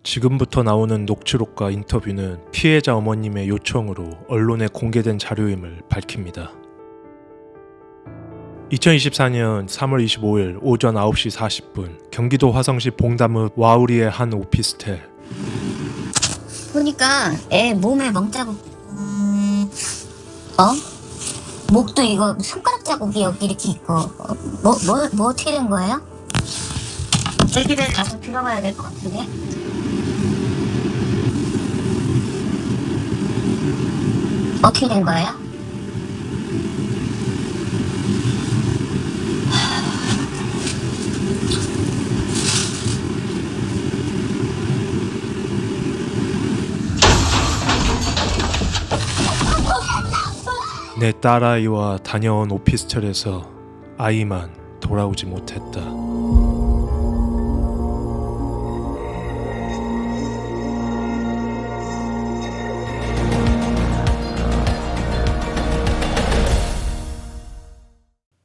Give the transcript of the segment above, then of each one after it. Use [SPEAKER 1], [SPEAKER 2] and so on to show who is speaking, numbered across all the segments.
[SPEAKER 1] 지금부터 나오는 녹취록과 인터뷰는 피해자 어머님의 요청으로 언론에 공개된 자료임을 밝힙니다. 2024년 3월 25일 오전 9시 40분 경기도 화성시 봉담읍 와우리의 한 오피스텔.
[SPEAKER 2] 보니까 애 몸에 멍자국. 목도 이거 손가락 자국이 여기 이렇게 있고. 뭐 어떻게 된 거예요? 애기들 가서 들어가야 될 것 같은데. 어떻게 된 거예요?
[SPEAKER 1] 내 딸아이와 다녀온 오피스텔에서 아이만 돌아오지 못했다.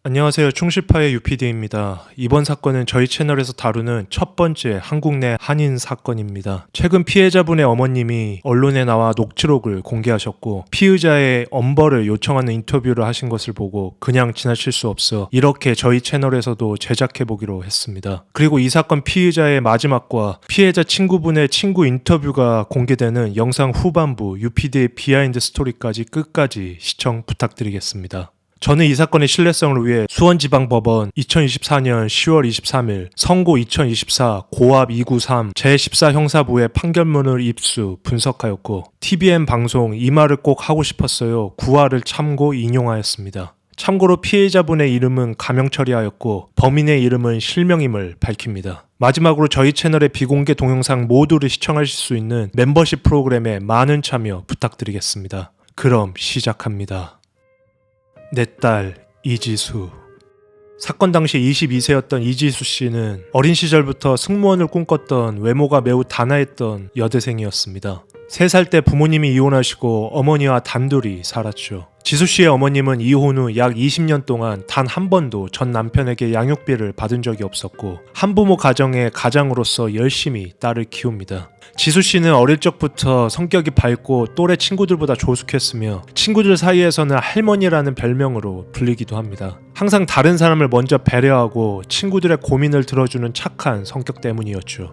[SPEAKER 1] 안녕하세요. 충실파의 UPD입니다. 이번 사건은 저희 채널에서 다루는 첫 번째 한국 내 한인 사건입니다. 최근 피해자분의 어머님이 언론에 나와 녹취록을 공개하셨고 피의자의 엄벌을 요청하는 인터뷰를 하신 것을 보고 그냥 지나칠 수 없어 이렇게 저희 채널에서도 제작해보기로 했습니다. 그리고 이 사건 피의자의 마지막과 피해자 친구분의 친구 인터뷰가 공개되는 영상 후반부 UPD의 비하인드 스토리까지 끝까지 시청 부탁드리겠습니다. 저는 이 사건의 신뢰성을 위해 수원지방법원 2024년 10월 23일 선고 2024 고압 293 제14형사부의 판결문을 입수 분석하였고 TVN 방송 이 말을 꼭 하고 싶었어요 9화를 참고 인용하였습니다. 참고로 피해자분의 이름은 가명 처리하였고 범인의 이름은 실명임을 밝힙니다. 마지막으로 저희 채널의 비공개 동영상 모두를 시청하실 수 있는 멤버십 프로그램에 많은 참여 부탁드리겠습니다. 그럼 시작합니다. 내 딸 이지수. 사건 당시 22세였던 이지수 씨는 어린 시절부터 승무원을 꿈꿨던 외모가 매우 단아했던 여대생이었습니다. 3살 때 부모님이 이혼하시고 어머니와 단둘이 살았죠. 지수 씨의 어머님은 이혼 후 약 20년 동안 단 한 번도 전 남편에게 양육비를 받은 적이 없었고 한부모 가정의 가장으로서 열심히 딸을 키웁니다. 지수 씨는 어릴 적부터 성격이 밝고 또래 친구들보다 조숙했으며 친구들 사이에서는 할머니라는 별명으로 불리기도 합니다. 항상 다른 사람을 먼저 배려하고 친구들의 고민을 들어주는 착한 성격 때문이었죠.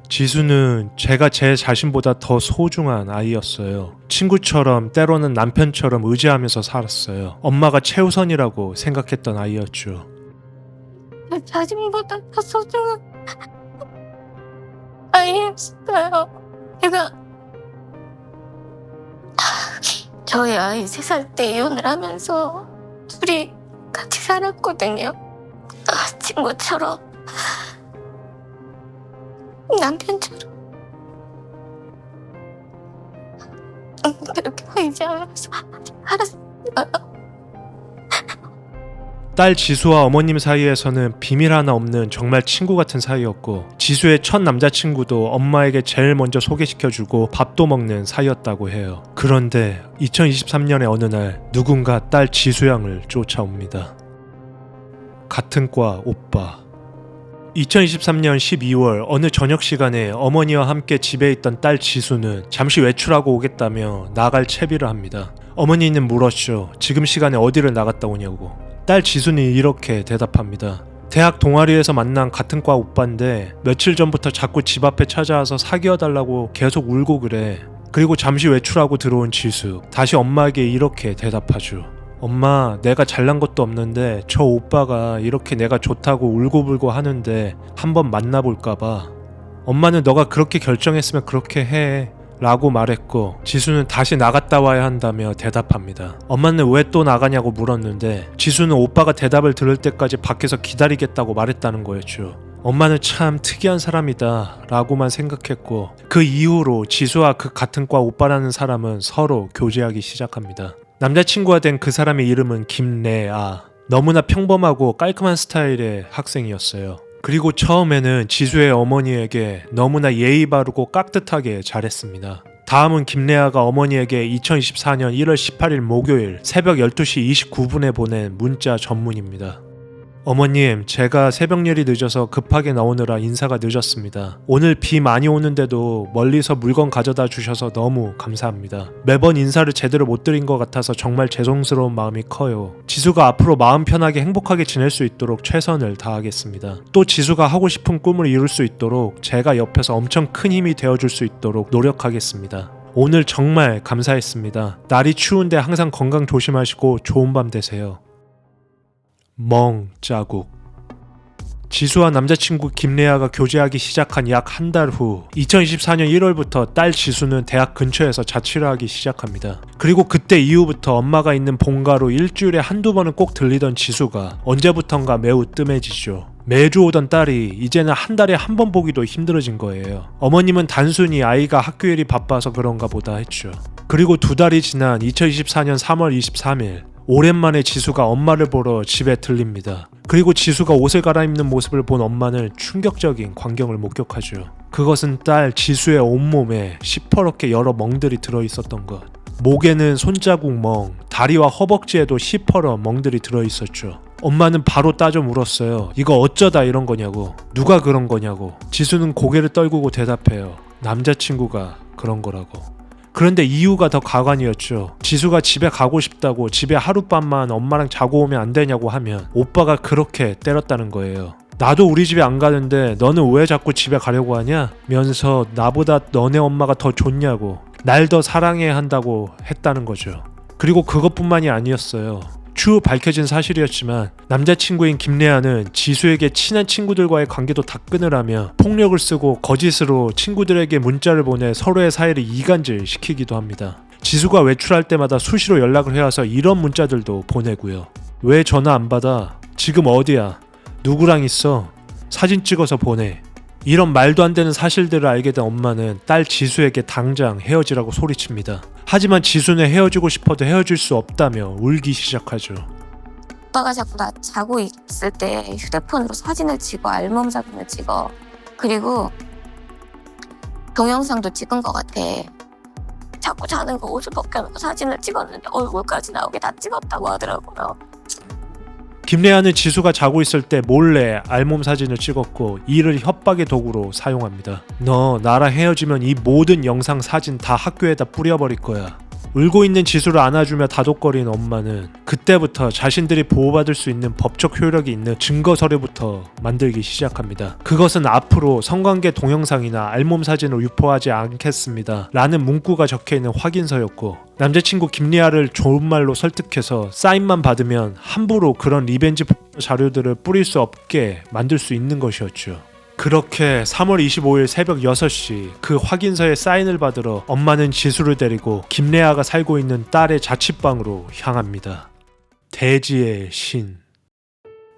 [SPEAKER 1] 지수는 제가 제 자신보다 더 소중한 아이였어요. 친구처럼 때로는 남편처럼 의지하면서 살았어요. 엄마가 최우선이라고 생각했던 아이였죠.
[SPEAKER 2] 자신보다 더 소중한 아이였어요. 제가 저희 아이 3살 때 이혼을 하면서 둘이 같이 살았거든요. 친구처럼 남편처럼 그렇게 의지하면서 살았어요.
[SPEAKER 1] 딸 지수와 어머님 사이에서는 비밀 하나 없는 정말 친구 같은 사이였고 지수의 첫 남자친구도 엄마에게 제일 먼저 소개시켜주고 밥도 먹는 사이였다고 해요. 그런데 2023년의 어느 날 누군가 딸 지수 양을 쫓아옵니다. 같은 과 오빠. 2023년 12월 어느 저녁 시간에 어머니와 함께 집에 있던 딸 지수는 잠시 외출하고 오겠다며 나갈 채비를 합니다. 어머니는 물었죠. 지금 시간에 어디를 나갔다 오냐고. 딸 지수는 이렇게 대답합니다. 대학 동아리에서 만난 같은 과 오빠인데 며칠 전부터 자꾸 집 앞에 찾아와서 사귀어달라고 계속 울고 그래. 그리고 잠시 외출하고 들어온 지수 다시 엄마에게 이렇게 대답하죠. 엄마, 내가 잘난 것도 없는데 저 오빠가 이렇게 내가 좋다고 울고불고 하는데 한번 만나볼까봐. 엄마는 너가 그렇게 결정했으면 그렇게 해 라고 말했고 지수는 다시 나갔다 와야 한다며 대답합니다. 엄마는 왜 또 나가냐고 물었는데 지수는 오빠가 대답을 들을 때까지 밖에서 기다리겠다고 말했다는 거였죠. 엄마는 참 특이한 사람이다 라고만 생각했고 그 이후로 지수와 그 같은 과 오빠라는 사람은 서로 교제하기 시작합니다. 남자친구가 된 그 사람의 이름은 김래아. 너무나 평범하고 깔끔한 스타일의 학생이었어요. 그리고 처음에는 지수의 어머니에게 너무나 예의 바르고 깍듯하게 잘했습니다. 다음은 김래아가 어머니에게 2024년 1월 18일 목요일 새벽 12시 29분에 보낸 문자 전문입니다. 어머님, 제가 새벽일이 늦어서 급하게 나오느라 인사가 늦었습니다. 오늘 비 많이 오는데도 멀리서 물건 가져다 주셔서 너무 감사합니다. 매번 인사를 제대로 못 드린 것 같아서 정말 죄송스러운 마음이 커요. 지수가 앞으로 마음 편하게 행복하게 지낼 수 있도록 최선을 다하겠습니다. 또 지수가 하고 싶은 꿈을 이룰 수 있도록 제가 옆에서 엄청 큰 힘이 되어줄 수 있도록 노력하겠습니다. 오늘 정말 감사했습니다. 날이 추운데 항상 건강 조심하시고 좋은 밤 되세요. 멍 자국. 지수와 남자친구 김래아가 교제하기 시작한 약 한 달 후 2024년 1월부터 딸 지수는 대학 근처에서 자취를 하기 시작합니다. 그리고 그때 이후부터 엄마가 있는 본가로 일주일에 한두 번은 꼭 들리던 지수가 언제부턴가 매우 뜸해지죠. 매주 오던 딸이 이제는 한 달에 한 번 보기도 힘들어진 거예요. 어머님은 단순히 아이가 학교일이 바빠서 그런가 보다 했죠. 그리고 두 달이 지난 2024년 3월 23일 오랜만에 지수가 엄마를 보러 집에 들립니다. 그리고 지수가 옷을 갈아입는 모습을 본 엄마는 충격적인 광경을 목격하죠. 그것은 딸 지수의 온몸에 시퍼렇게 여러 멍들이 들어있었던 것. 목에는 손자국 멍, 다리와 허벅지에도 시퍼러 멍들이 들어있었죠. 엄마는 바로 따져 물었어요. 이거 어쩌다 이런 거냐고. 누가 그런 거냐고. 지수는 고개를 떨구고 대답해요. 남자친구가 그런 거라고. 그런데 이유가 더 가관이었죠. 지수가 집에 가고 싶다고 집에 하룻밤만 엄마랑 자고 오면 안 되냐고 하면 오빠가 그렇게 때렸다는 거예요. 나도 우리 집에 안 가는데 너는 왜 자꾸 집에 가려고 하냐? 면서 나보다 너네 엄마가 더 좋냐고, 날 더 사랑해야 한다고 했다는 거죠. 그리고 그것뿐만이 아니었어요. 추후 밝혀진 사실이었지만 남자친구인 김래아는 지수에게 친한 친구들과의 관계도 다 끊으라며 폭력을 쓰고 거짓으로 친구들에게 문자를 보내 서로의 사이를 이간질 시키기도 합니다. 지수가 외출할 때마다 수시로 연락을 해와서 이런 문자들도 보내고요. 왜 전화 안 받아? 지금 어디야? 누구랑 있어? 사진 찍어서 보내. 이런 말도 안 되는 사실들을 알게 된 엄마는 딸 지수에게 당장 헤어지라고 소리칩니다. 하지만 지수는 헤어지고 싶어도 헤어질 수 없다며 울기 시작하죠.
[SPEAKER 3] 오빠가 자꾸 나 자고 있을 때 휴대폰으로 사진을 찍어, 알몸 사진을 찍어. 그리고 동영상도 찍은 것 같아. 자꾸 자는 거 옷을 벗겨놓고 사진을 찍었는데 얼굴까지 나오게 다 찍었다고 하더라고요.
[SPEAKER 1] 김래아는 지수가 자고 있을 때 몰래 알몸 사진을 찍었고 이를 협박의 도구로 사용합니다. 너 나랑 헤어지면 이 모든 영상 사진 다 학교에다 뿌려버릴 거야. 울고 있는 지수를 안아주며 다독거리는 엄마는 그때부터 자신들이 보호받을 수 있는 법적 효력이 있는 증거 서류부터 만들기 시작합니다. 그것은 앞으로 성관계 동영상이나 알몸 사진을 유포하지 않겠습니다 라는 문구가 적혀있는 확인서였고, 남자친구 김리아를 좋은 말로 설득해서 사인만 받으면 함부로 그런 리벤지 자료들을 뿌릴 수 없게 만들 수 있는 것이었죠. 그렇게 3월 25일 새벽 6시 그 확인서에 사인을 받으러 엄마는 지수를 데리고 김래아가 살고 있는 딸의 자취방으로 향합니다. 대지의 신.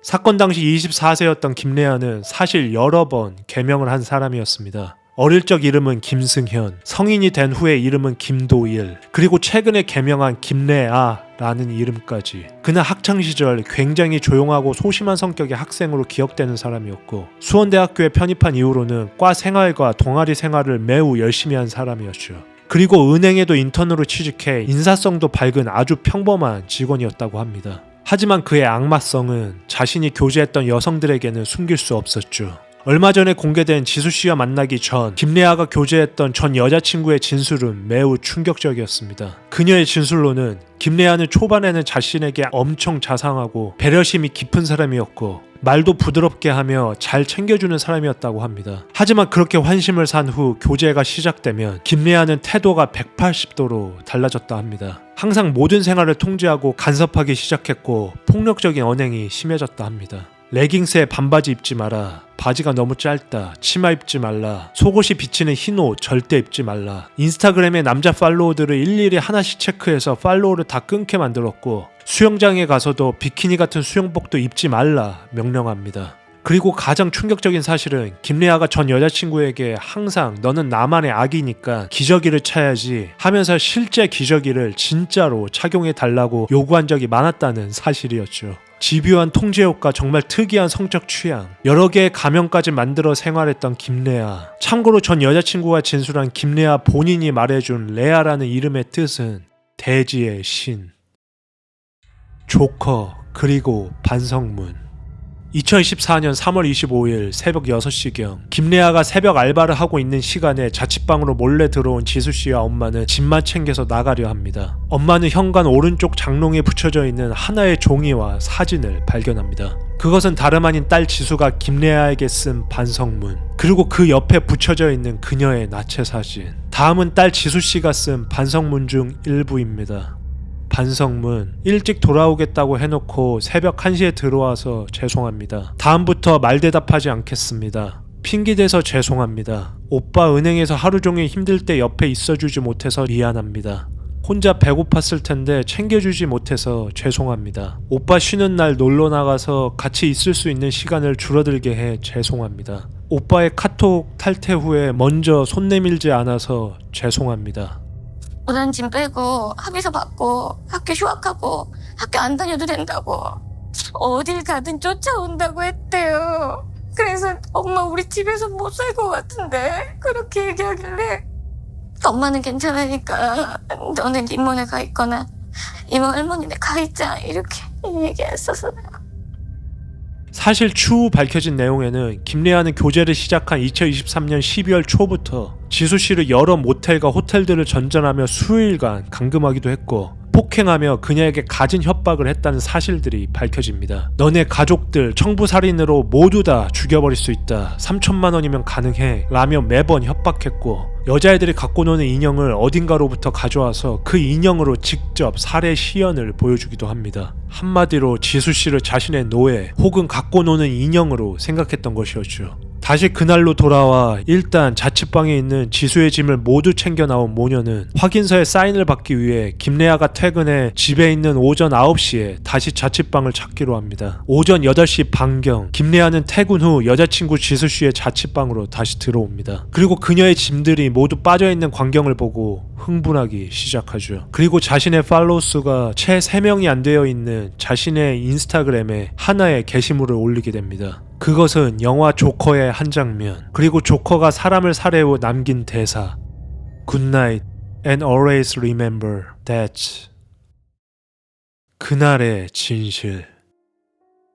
[SPEAKER 1] 사건 당시 24세였던 김래아는 사실 여러 번 개명을 한 사람이었습니다. 어릴 적 이름은 김승현, 성인이 된 후에 이름은 김도일, 그리고 최근에 개명한 김래아라는 이름까지. 그는 학창시절 굉장히 조용하고 소심한 성격의 학생으로 기억되는 사람이었고, 수원대학교에 편입한 이후로는 과 생활과 동아리 생활을 매우 열심히 한 사람이었죠. 그리고 은행에도 인턴으로 취직해 인사성도 밝은 아주 평범한 직원이었다고 합니다. 하지만 그의 악마성은 자신이 교제했던 여성들에게는 숨길 수 없었죠. 얼마 전에 공개된 지수씨와 만나기 전 김래아가 교제했던 전 여자친구의 진술은 매우 충격적이었습니다. 그녀의 진술로는 김래아는 초반에는 자신에게 엄청 자상하고 배려심이 깊은 사람이었고 말도 부드럽게 하며 잘 챙겨주는 사람이었다고 합니다. 하지만 그렇게 환심을 산 후 교제가 시작되면 김래아는 태도가 180도로 달라졌다 합니다. 항상 모든 생활을 통제하고 간섭하기 시작했고 폭력적인 언행이 심해졌다 합니다. 레깅스에 반바지 입지 마라, 바지가 너무 짧다, 치마 입지 말라, 속옷이 비치는 흰옷 절대 입지 말라, 인스타그램에 남자 팔로워들을 일일이 하나씩 체크해서 팔로워를 다 끊게 만들었고 수영장에 가서도 비키니 같은 수영복도 입지 말라 명령합니다. 그리고 가장 충격적인 사실은 김래아가 전 여자친구에게 항상 너는 나만의 아기니까 기저귀를 차야지 하면서 실제 기저귀를 진짜로 착용해 달라고 요구한 적이 많았다는 사실이었죠. 집요한 통제욕과 정말 특이한 성적 취향, 여러 개의 가명까지 만들어 생활했던 김래아. 참고로 전 여자친구가 진술한 김래아 본인이 말해준 레아라는 이름의 뜻은 대지의 신, 조커, 그리고 반성문. 2024년 3월 25일 새벽 6시경 김래아가 새벽 알바를 하고 있는 시간에 자취방으로 몰래 들어온 지수씨와 엄마는 짐만 챙겨서 나가려 합니다. 엄마는 현관 오른쪽 장롱에 붙여져 있는 하나의 종이와 사진을 발견합니다. 그것은 다름 아닌 딸 지수가 김래아에게 쓴 반성문, 그리고 그 옆에 붙여져 있는 그녀의 나체 사진. 다음은 딸 지수씨가 쓴 반성문 중 일부입니다. 반성문: 일찍 돌아오겠다고 해놓고 새벽 1시에 들어와서 죄송합니다. 다음부터 말대답하지 않겠습니다. 핑계대서 죄송합니다. 오빠 은행에서 하루 종일 힘들 때 옆에 있어주지 못해서 미안합니다. 혼자 배고팠을 텐데 챙겨주지 못해서 죄송합니다. 오빠 쉬는 날 놀러 나가서 같이 있을 수 있는 시간을 줄어들게 해 죄송합니다. 오빠의 카톡 탈퇴 후에 먼저 손 내밀지 않아서 죄송합니다.
[SPEAKER 3] 모든 짐 빼고 합의서 받고 학교 휴학하고 학교 안 다녀도 된다고 어딜 가든 쫓아온다고 했대요. 그래서 엄마 우리 집에서 못 살 것 같은데 그렇게 얘기하길래 엄마는 괜찮으니까 너는 이모네 가 있거나 이모 할머니네 가 있자 이렇게 얘기했었어요.
[SPEAKER 1] 사실 추후 밝혀진 내용에는 김래아는 교제를 시작한 2023년 12월 초부터 지수씨를 여러 모텔과 호텔들을 전전하며 수일간 감금하기도 했고 폭행하며 그녀에게 갖은 협박을 했다는 사실들이 밝혀집니다. 너네 가족들 청부살인으로 모두 다 죽여버릴 수 있다. 3천만 원이면 가능해 라며 매번 협박했고 여자애들이 갖고 노는 인형을 어딘가로부터 가져와서 그 인형으로 직접 살해 시연을 보여주기도 합니다. 한마디로 지수씨를 자신의 노예 혹은 갖고 노는 인형으로 생각했던 것이었죠. 다시 그날로 돌아와 일단 자취방에 있는 지수의 짐을 모두 챙겨 나온 모녀는 확인서에 사인을 받기 위해 김래아가 퇴근해 집에 있는 오전 9시에 다시 자취방을 찾기로 합니다. 오전 8시 반경 김래아는 퇴근 후 여자친구 지수씨의 자취방으로 다시 들어옵니다. 그리고 그녀의 짐들이 모두 빠져있는 광경을 보고 흥분하기 시작하죠. 그리고 자신의 팔로우 수가 채 3명이 안 되어 있는 자신의 인스타그램에 하나의 게시물을 올리게 됩니다. 그것은 영화 조커의 한 장면, 그리고 조커가 사람을 살해 후 남긴 대사 Good night and always remember that. 그날의 진실.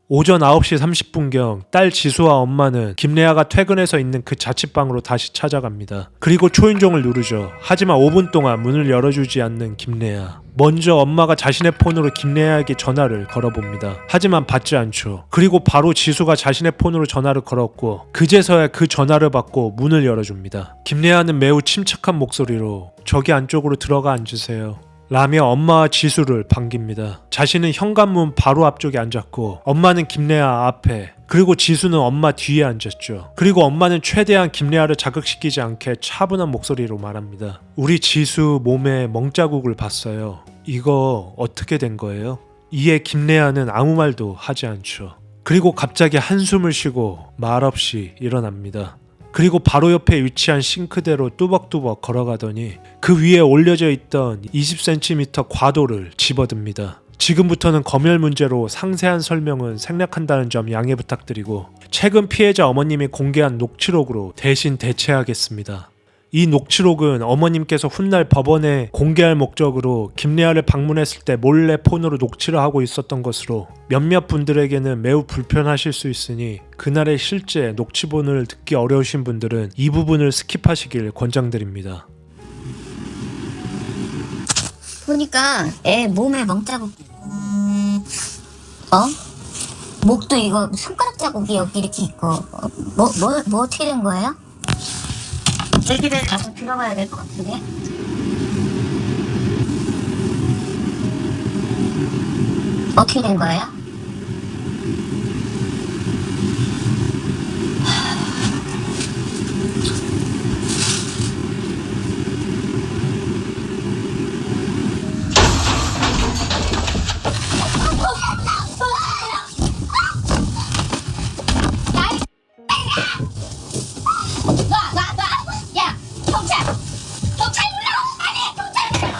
[SPEAKER 1] 오전 9시 30분경 딸 지수와 엄마는 김래아가 퇴근해서 있는 그 자취방으로 다시 찾아갑니다. 그리고 초인종을 누르죠. 하지만 5분 동안 문을 열어주지 않는 김래아. 먼저 엄마가 자신의 폰으로 김래아에게 전화를 걸어봅니다. 하지만 받지 않죠. 그리고 바로 지수가 자신의 폰으로 전화를 걸었고 그제서야 그 전화를 받고 문을 열어줍니다. 김래아는 매우 침착한 목소리로 저기 안쪽으로 들어가 앉으세요 라며 엄마와 지수를 반깁니다. 자신은 현관문 바로 앞쪽에 앉았고 엄마는 김래아 앞에, 그리고 지수는 엄마 뒤에 앉았죠. 그리고 엄마는 최대한 김래아를 자극시키지 않게 차분한 목소리로 말합니다. 우리 지수 몸에 멍자국을 봤어요. 이거 어떻게 된 거예요? 이에 김래아는 아무 말도 하지 않죠. 그리고 갑자기 한숨을 쉬고 말없이 일어납니다. 그리고 바로 옆에 위치한 싱크대로 뚜벅뚜벅 걸어가더니 그 위에 올려져 있던 20cm 과도를 집어듭니다. 지금부터는 검열 문제로 상세한 설명은 생략한다는 점 양해 부탁드리고 최근 피해자 어머님이 공개한 녹취록으로 대신 대체하겠습니다. 이 녹취록은 어머님께서 훗날 법원에 공개할 목적으로 김래아를 방문했을 때 몰래 폰으로 녹취를 하고 있었던 것으로 몇몇 분들에게는 매우 불편하실 수 있으니 그날의 실제 녹취본을 듣기 어려우신 분들은 이 부분을 스킵하시길 권장드립니다.
[SPEAKER 2] 보니까 애 몸에 멍자국. 목도 이거 손가락 자국이 여기 이렇게 있고. 뭐 어떻게 된 거예요? 애기를 가서 들어가야 될 것 같은데. 어떻게 된 거예요? 야, 경찰 불러! 아니, 경찰 불러!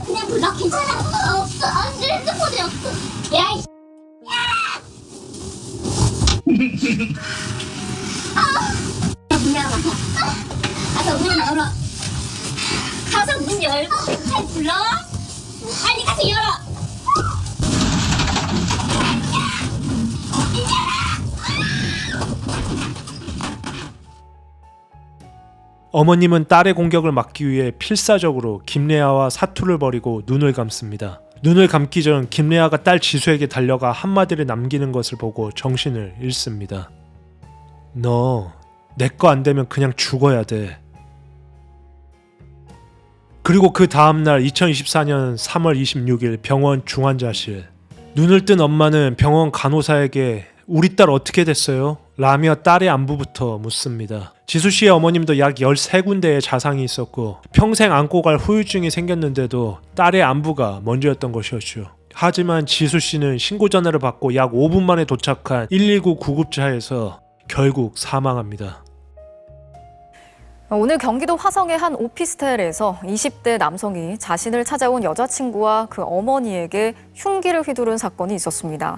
[SPEAKER 2] 그냥 불러, 괜찮아. 없어, 안 돼, 핸드폰이 없어. 야, 문 열어. 가서 문 열어. 가서 문 열고 경찰 불러. 빨리 가서 열어.
[SPEAKER 1] 어머님은 딸의 공격을 막기 위해 필사적으로 김래아와 사투를 벌이고 눈을 감습니다. 눈을 감기 전 김래아가 딸 지수에게 달려가 한마디를 남기는 것을 보고 정신을 잃습니다. 너 내 거 안 되면 그냥 죽어야 돼. 그리고 그 다음날 2024년 3월 26일 병원 중환자실. 눈을 뜬 엄마는 병원 간호사에게 우리 딸 어떻게 됐어요? 라며 딸의 안부부터 묻습니다. 지수씨의 어머님도 약 13군데의 자상이 있었고 평생 안고 갈 후유증이 생겼는데도 딸의 안부가 먼저였던 것이었죠. 하지만 지수씨는 신고 전화를 받고 약 5분 만에 도착한 119 구급차에서 결국 사망합니다.
[SPEAKER 4] 오늘 경기도 화성의 한 오피스텔에서 20대 남성이 자신을 찾아온 여자친구와 그 어머니에게 흉기를 휘두른 사건이 있었습니다.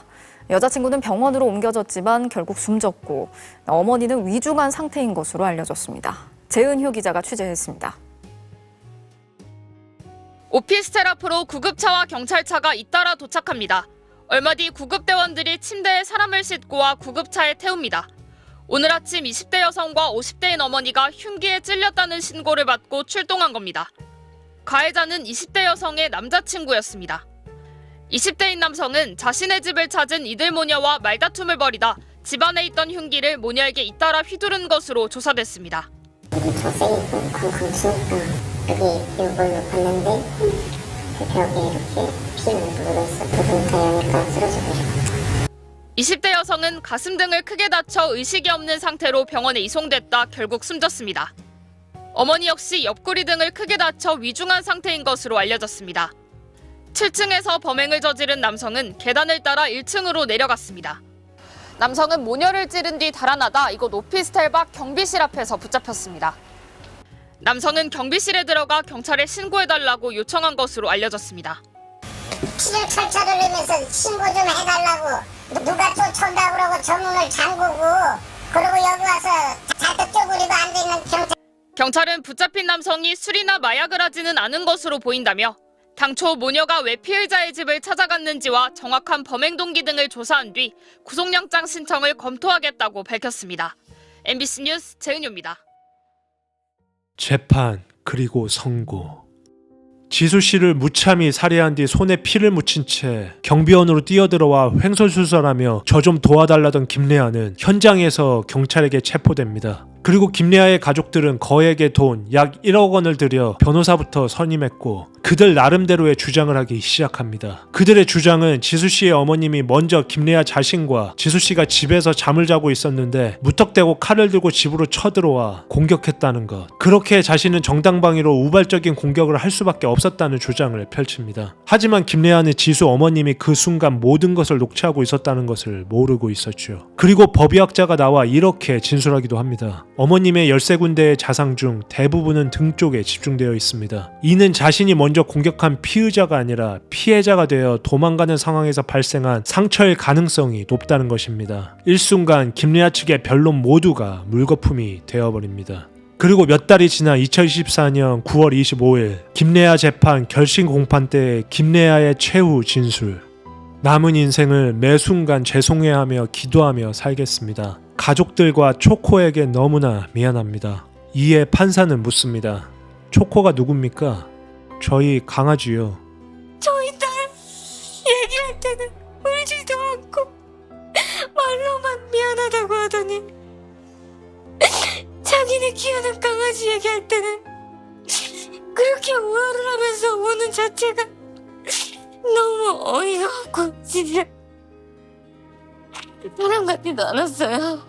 [SPEAKER 4] 여자친구는 병원으로 옮겨졌지만 결국 숨졌고 어머니는 위중한 상태인 것으로 알려졌습니다. 재은효 기자가 취재했습니다.
[SPEAKER 5] 오피스텔 앞으로 구급차와 경찰차가 잇따라 도착합니다. 얼마 뒤 구급대원들이 침대에 사람을 싣고 와 구급차에 태웁니다. 오늘 아침 20대 여성과 50대인 어머니가 흉기에 찔렸다는 신고를 받고 출동한 겁니다. 가해자는 20대 여성의 남자친구였습니다. 20대인 남성은 자신의 집을 찾은 이들 모녀와 말다툼을 벌이다 집안에 있던 흉기를 모녀에게 잇따라 휘두른 것으로 조사됐습니다.
[SPEAKER 6] 여기 젖세이고 쿵쿵 치니까 여기 이걸로 봤는데 그 벽에 이렇게 피가 묻어있어. 그분 다여니까 쓰러지고
[SPEAKER 5] 20대 여성은 가슴 등을 크게 다쳐 의식이 없는 상태로 병원에 이송됐다 결국 숨졌습니다. 어머니 역시 옆구리 등을 크게 다쳐 위중한 상태인 것으로 알려졌습니다. 7층에서 범행을 저지른 남성은 계단을 따라 1층으로 내려갔습니다. 남성은 모녀를 찌른 뒤 달아나다 이곳 오피스텔 밖 경비실 앞에서 붙잡혔습니다. 남성은 경비실에 들어가 경찰에 신고해달라고 요청한 것으로 알려졌습니다.
[SPEAKER 6] 피를 철철 흘리면서 신고 좀 해달라고 누가 쫓아온다 그러고 저 문을 잠그고 그리고 여기 와서 잔뜩 쪼그리고 앉아있는 경찰.
[SPEAKER 5] 경찰은 붙잡힌 남성이 술이나 마약을 하지는 않은 것으로 보인다며 당초 모녀가 왜 피해자의 집을 찾아갔는지와 정확한 범행 동기 등을 조사한 뒤 구속영장 신청을 검토하겠다고 밝혔습니다. MBC 뉴스 재은효입니다.
[SPEAKER 1] 재판 그리고 선고. 지수 씨를 무참히 살해한 뒤 손에 피를 묻힌 채 경비원으로 뛰어들어와 횡설수설하며 저 좀 도와달라던 김래아는 현장에서 경찰에게 체포됩니다. 그리고 김래아의 가족들은 거액의 돈 약 1억 원을 들여 변호사부터 선임했고 그들 나름대로의 주장을 하기 시작합니다. 그들의 주장은 지수 씨의 어머님이 먼저 김래아 자신과 지수 씨가 집에서 잠을 자고 있었는데 무턱대고 칼을 들고 집으로 쳐들어와 공격했다는 것. 그렇게 자신은 정당방위로 우발적인 공격을 할 수밖에 없었다는 주장을 펼칩니다. 하지만 김래아는 지수 어머님이 그 순간 모든 것을 녹취하고 있었다는 것을 모르고 있었죠. 그리고 법의학자가 나와 이렇게 진술하기도 합니다. 어머님의 13군데의 자상 중 대부분은 등 쪽에 집중되어 있습니다. 이는 자신이 먼저 공격한 피의자가 아니라 피해자가 되어 도망가는 상황에서 발생한 상처일 가능성이 높다는 것입니다. 일순간 김래아 측의 변론 모두가 물거품이 되어버립니다. 그리고 몇 달이 지나 2024년 9월 25일 김래아 재판 결심 공판 때 김래아의 최후 진술. 남은 인생을 매 순간 죄송해하며 기도하며 살겠습니다. 가족들과 초코에게 너무나 미안합니다. 이에 판사는 묻습니다. 초코가 누굽니까? 저희 강아지요.
[SPEAKER 3] 저희 딸 얘기할 때는 울지도 않고 말로만 미안하다고 하더니 자기네 키우는 강아지 얘기할 때는 그렇게 오열을 하면서 우는 자체가 너무 어이가 없고 진짜 사람 같지도 않았어요.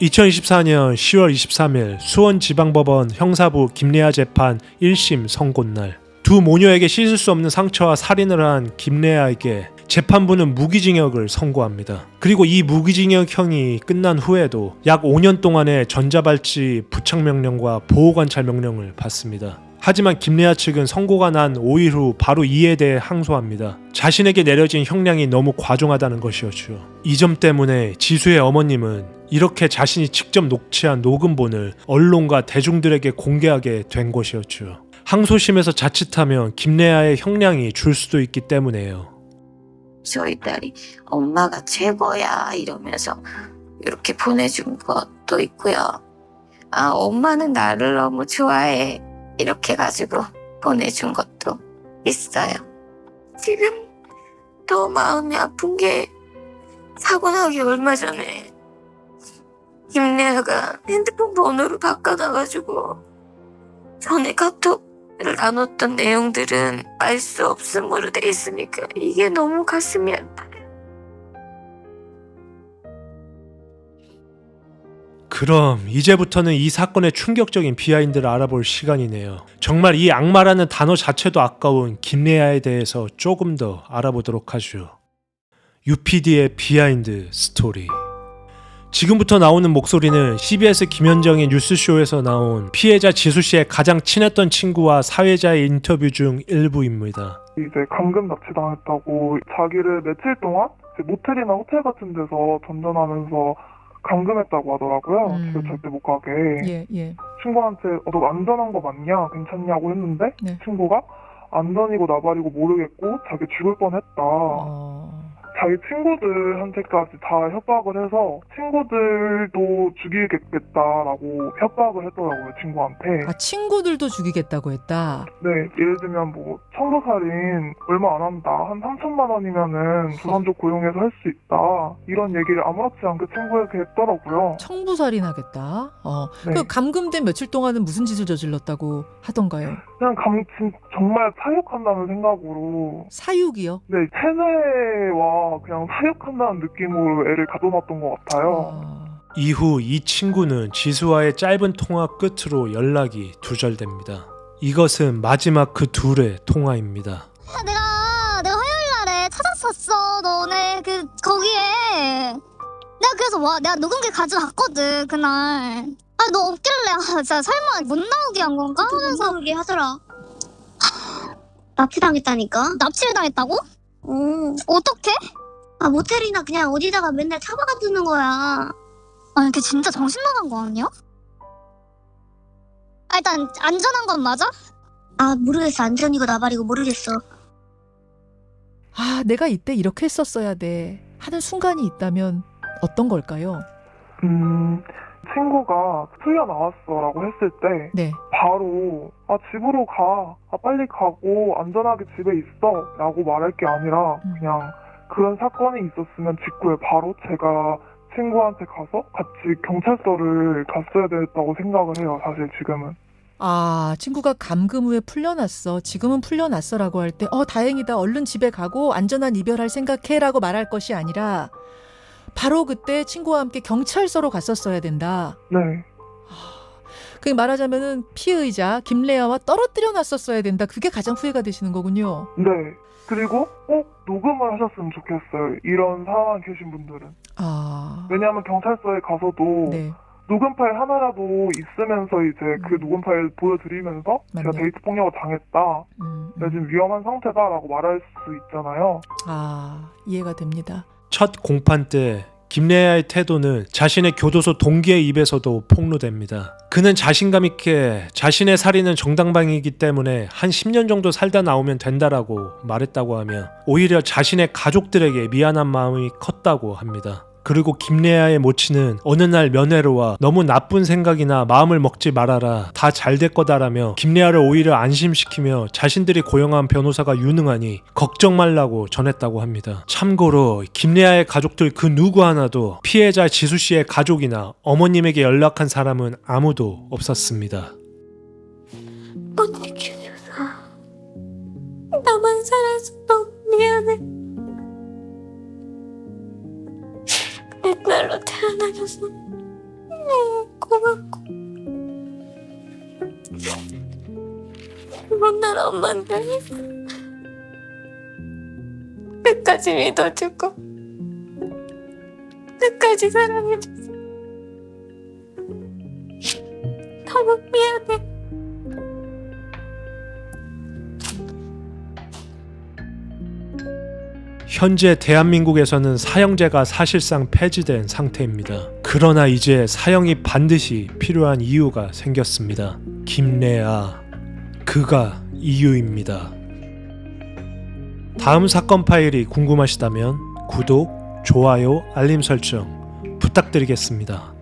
[SPEAKER 1] 2024년 10월 23일 수원지방법원 형사부 김래아 재판 1심 선고날. 두 모녀에게 씻을 수 없는 상처와 살인을 한 김래아에게 재판부는 무기징역을 선고합니다. 그리고 이 무기징역형이 끝난 후에도 약 5년 동안의 전자발찌 부착명령과 보호관찰 명령을 받습니다. 하지만 김래아 측은 선고가 난 5일 후 바로 이에 대해 항소합니다. 자신에게 내려진 형량이 너무 과중하다는 것이었죠. 이 점 때문에 지수의 어머님은 이렇게 자신이 직접 녹취한 녹음본을 언론과 대중들에게 공개하게 된 것이었죠. 항소심에서 자칫하면 김래아의 형량이 줄 수도 있기 때문에요.
[SPEAKER 7] 저희 딸이 엄마가 최고야 이러면서 이렇게 보내준 것도 있고요.
[SPEAKER 3] 아, 엄마는 나를 너무 좋아해. 이렇게 가지고 보내준 것도 있어요. 지금 더 마음이 아픈 게 사고 나기 얼마 전에 김래아가 핸드폰 번호를 바꿔놔가지고 전에 카톡을 나눴던 내용들은 알 수 없음으로 돼 있으니까 이게 너무 가슴이 아파요.
[SPEAKER 1] 그럼 이제부터는 이 사건의 충격적인 비하인드를 알아볼 시간이네요. 정말 이 악마라는 단어 자체도 아까운 김래아에 대해서 조금 더 알아보도록 하죠. UPD의 비하인드 스토리. 지금부터 나오는 목소리는 CBS 김현정의 뉴스쇼에서 나온 피해자 지수씨의 가장 친했던 친구와 사회자의 인터뷰 중 일부입니다.
[SPEAKER 8] 이제 감금 납치당했다고 자기를 며칠 동안 모텔이나 호텔 같은 데서 전전하면서 감금했다고 하더라고요. 집에 절대 못 가게.
[SPEAKER 9] 예.
[SPEAKER 8] 친구한테 너 안전한 거 맞냐? 괜찮냐고 했는데
[SPEAKER 9] 네.
[SPEAKER 8] 친구가 안전이고 나발이고 모르겠고 자기 죽을 뻔했다. 자기 친구들한테까지 다 협박을 해서 친구들도 죽이겠다라고 협박을 했더라고요, 친구한테.
[SPEAKER 9] 아, 친구들도 죽이겠다고 했다.
[SPEAKER 8] 네, 예를 들면 뭐 청부살인 얼마 안 한다, 한 3천만 원이면은 조선족 고용해서 할 수 있다, 이런 얘기를 아무렇지 않게 친구에게 했더라고요.
[SPEAKER 9] 청부살인하겠다.
[SPEAKER 8] 네.
[SPEAKER 9] 그 감금된 며칠 동안은 무슨 짓을 저질렀다고 하던가요?
[SPEAKER 8] 그냥 정말 사육한다는 생각으로.
[SPEAKER 9] 사육이요?
[SPEAKER 8] 네, 체내와 그냥 사육한다는 느낌으로 애를 가둬놨던 것 같아요.
[SPEAKER 1] 이후 이 친구는 지수와의 짧은 통화 끝으로 연락이 두절됩니다. 이것은 마지막 그 둘의 통화입니다.
[SPEAKER 2] 내가 화요일 날에 찾았었어. 너네 거기에. 내가 그래서 내가 녹음기 가져갔거든 그날. 너 없길래 진짜 설마 못 나오게 한 건가?
[SPEAKER 6] 못 나오게 하더라. 납치당했다니까?
[SPEAKER 2] 납치를 당했다고? 어떡해?
[SPEAKER 6] 모텔이나 그냥 어디다가 맨날 처박아 두는 거야.
[SPEAKER 2] 아니 걔 진짜 정신 나간 거 아니야? 일단 안전한 건 맞아?
[SPEAKER 6] 모르겠어. 안전이고 나발이고 모르겠어.
[SPEAKER 9] 내가 이때 이렇게 했었어야 돼 하는 순간이 있다면 어떤 걸까요?
[SPEAKER 8] 친구가 풀려 나왔어라고 했을 때
[SPEAKER 9] 네.
[SPEAKER 8] 바로 집으로 가, 빨리 가고 안전하게 집에 있어 라고 말할 게 아니라 그냥 그런 사건이 있었으면 직후에 바로 제가 친구한테 가서 같이 경찰서를 갔어야 됐다고 생각을 해요. 사실 지금은.
[SPEAKER 9] 친구가 감금 후에 풀려났어. 지금은 풀려났어라고 할 때 다행이다. 얼른 집에 가고 안전한 이별할 생각해라고 말할 것이 아니라 바로 그때 친구와 함께 경찰서로 갔었어야 된다.
[SPEAKER 8] 네.
[SPEAKER 9] 그 말하자면은 피의자 김래아와 떨어뜨려 놨었어야 된다. 그게 가장 후회가 되시는 거군요.
[SPEAKER 8] 네. 그리고 꼭 녹음을 하셨으면 좋겠어요. 이런 상황에 계신 분들은. 왜냐하면 경찰서에 가서도
[SPEAKER 9] 네.
[SPEAKER 8] 녹음 파일 하나라도 있으면서 이제 그 녹음 파일 보여드리면서 제가 데이트 폭력을 당했다. 내가 지금 위험한 상태다라고 말할 수 있잖아요.
[SPEAKER 9] 이해가 됩니다.
[SPEAKER 1] 첫 공판 때 김래아의 태도는 자신의 교도소 동기의 입에서도 폭로됩니다. 그는 자신감 있게 자신의 살인은 정당방위이기 때문에 한 10년 정도 살다 나오면 된다라고 말했다고 하며 오히려 자신의 가족들에게 미안한 마음이 컸다고 합니다. 그리고 김래아의 모친은 어느 날 면회로 와 너무 나쁜 생각이나 마음을 먹지 말아라, 다 잘 될 거다라며 김래아를 오히려 안심시키며 자신들이 고용한 변호사가 유능하니 걱정 말라고 전했다고 합니다. 참고로 김래아의 가족들 그 누구 하나도 피해자 지수씨의 가족이나 어머님에게 연락한 사람은 아무도 없었습니다.
[SPEAKER 3] 못 지켜줘서 나만 살아서 너무 미안해. 내 딸로 태어나줘서 너무 고맙고 못난 엄마인데 끝까지 믿어주고 끝까지 사랑해줘서 너무 미안해.
[SPEAKER 1] 현재 대한민국에서는 사형제가 사실상 폐지된 상태입니다. 그러나 이제 사형이 반드시 필요한 이유가 생겼습니다. 김래아, 그가 이유입니다. 다음 사건 파일이 궁금하시다면 구독, 좋아요, 알림 설정 부탁드리겠습니다.